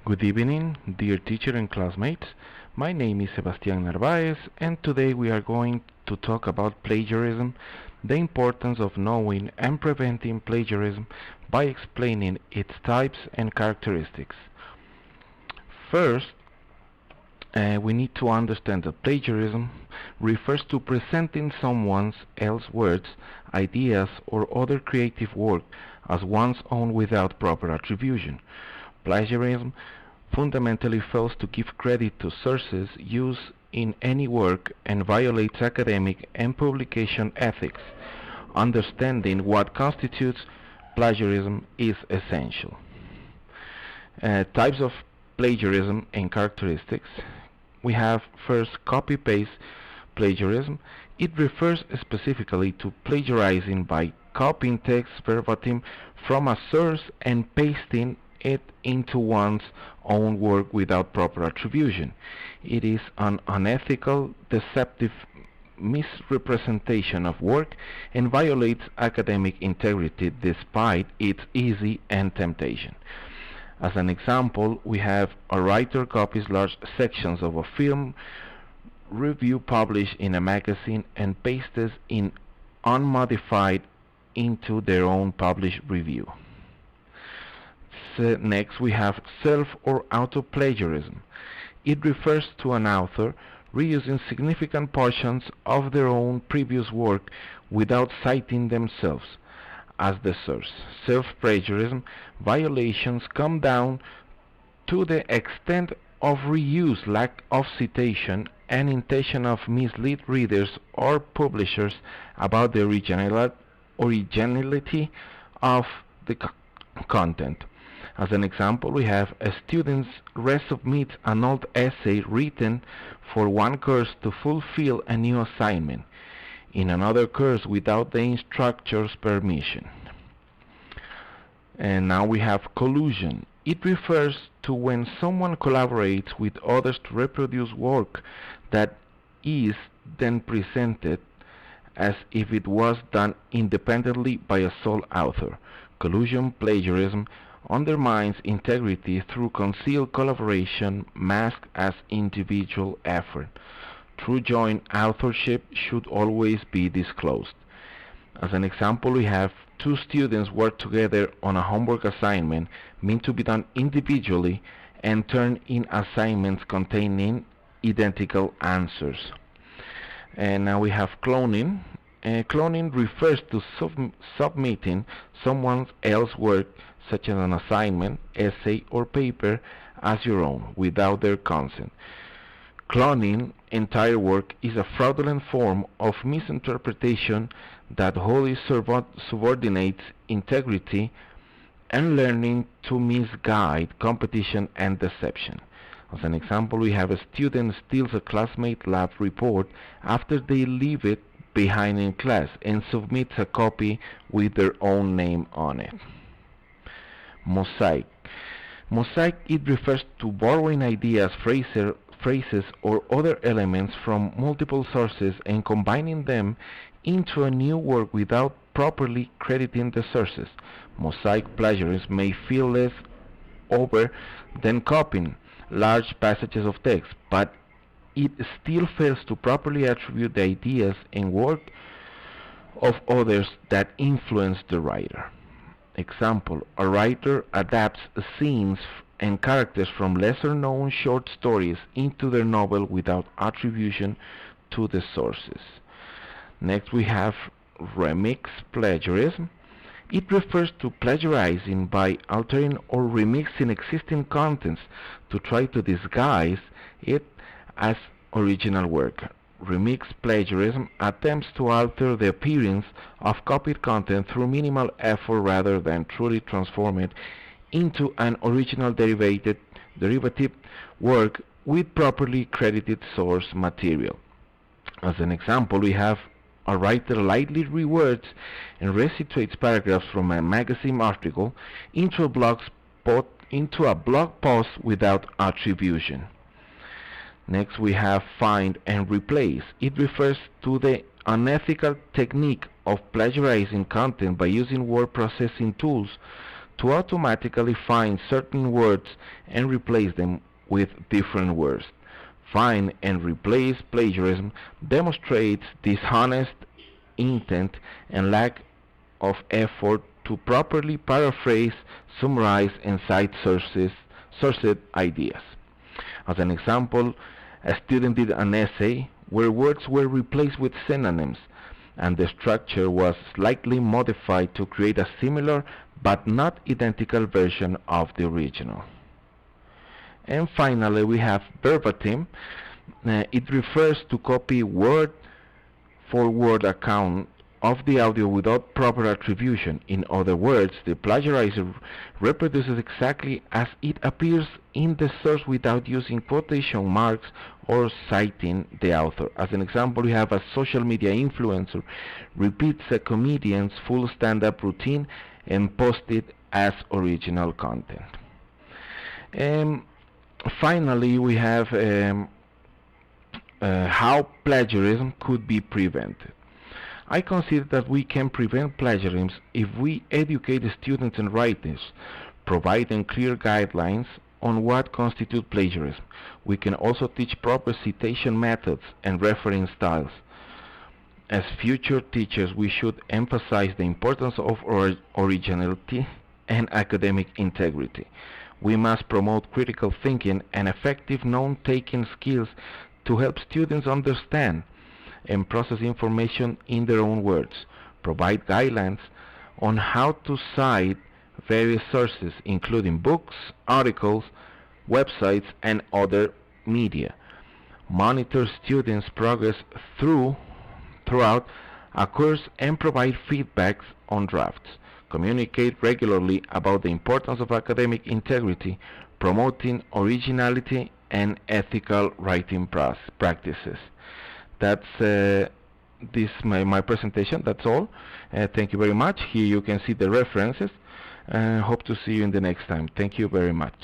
Good evening, dear teacher and classmates. My name is Sebastián Narváez, and today we are going to talk about plagiarism, the importance of knowing and preventing plagiarism by explaining its types and characteristics. First, we need to understand that plagiarism refers to presenting someone else's words, ideas, or other creative work as one's own without proper attribution. Plagiarism fundamentally fails to give credit to sources used in any work and violates academic and publication ethics. Understanding what constitutes plagiarism is essential. Types of plagiarism and characteristics. We have first copy-paste plagiarism. It refers specifically to plagiarizing by copying text verbatim from a source and pasting it into one's own work without proper attribution. It is an unethical, deceptive misrepresentation of work and violates academic integrity despite its ease and temptation. As an example, we have a writer copies large sections of a film review published in a magazine and pastes in unmodified into their own published review. Next, we have self or auto-plagiarism. It refers to an author reusing significant portions of their own previous work without citing themselves as the source. Self-plagiarism violations come down to the extent of reuse, lack of citation, and intention of mislead readers or publishers about the originality of the content. As an example, we have a student resubmits an old essay written for one course to fulfill a new assignment in another course without the instructor's permission. And now we have collusion. It refers to when someone collaborates with others to reproduce work that is then presented as if it was done independently by a sole author. Collusion plagiarism undermines integrity through concealed collaboration masked as individual effort. True joint authorship should always be disclosed. As an example, we have two students work together on a homework assignment meant to be done individually and turn in assignments containing identical answers. And now we have cloning. Cloning refers to submitting someone else's work, such as an assignment, essay, or paper, as your own, without their consent. Cloning entire work is a fraudulent form of misinterpretation that wholly subordinates integrity and learning to misguide competition and deception. As an example, we have a student steals a classmate lab report after they leave it behind in class and submits a copy with their own name on it. Mosaic. Mosaic, it refers to borrowing ideas, phrases, or other elements from multiple sources and combining them into a new work without properly crediting the sources. Mosaic plagiarism may feel less over than copying large passages of text, but it still fails to properly attribute the ideas and work of others that influence the writer. Example, a writer adapts scenes and characters from lesser-known short stories into their novel without attribution to the sources. Next we have remix plagiarism. It refers to plagiarizing by altering or remixing existing contents to try to disguise it as original work. Remix plagiarism attempts to alter the appearance of copied content through minimal effort rather than truly transform it into an original derivative work with properly credited source material. As an example, we have a writer lightly rewords and recitates paragraphs from a magazine article into a blog post without attribution. Next we have find and replace. It refers to the unethical technique of plagiarizing content by using word processing tools to automatically find certain words and replace them with different words. Find and replace plagiarism demonstrates dishonest intent and lack of effort to properly paraphrase, summarize, and cite sourced ideas. As an example, a student did an essay where words were replaced with synonyms, and the structure was slightly modified to create a similar but not identical version of the original. And finally, we have verbatim. It refers to copy word for word account of the audio without proper attribution. In other words, the plagiarizer reproduces exactly as it appears in the source without using quotation marks or citing the author. As an example, we have a social media influencer repeats a comedian's full stand-up routine and posts it as original content. Finally, we have how plagiarism could be prevented. I consider that we can prevent plagiarism if we educate the students and writers, providing clear guidelines on what constitutes plagiarism. We can also teach proper citation methods and reference styles. As future teachers, we should emphasize the importance of originality and academic integrity. We must promote critical thinking and effective note-taking skills to help students understand and process information in their own words, provide guidelines on how to cite various sources, including books, articles, websites, and other media, monitor students' progress throughout a course and provide feedbacks on drafts, communicate regularly about the importance of academic integrity, promoting originality and ethical writing practices. That's my presentation. That's all. Thank you very much. Here you can see the references. Hope to see you in the next time. Thank you very much.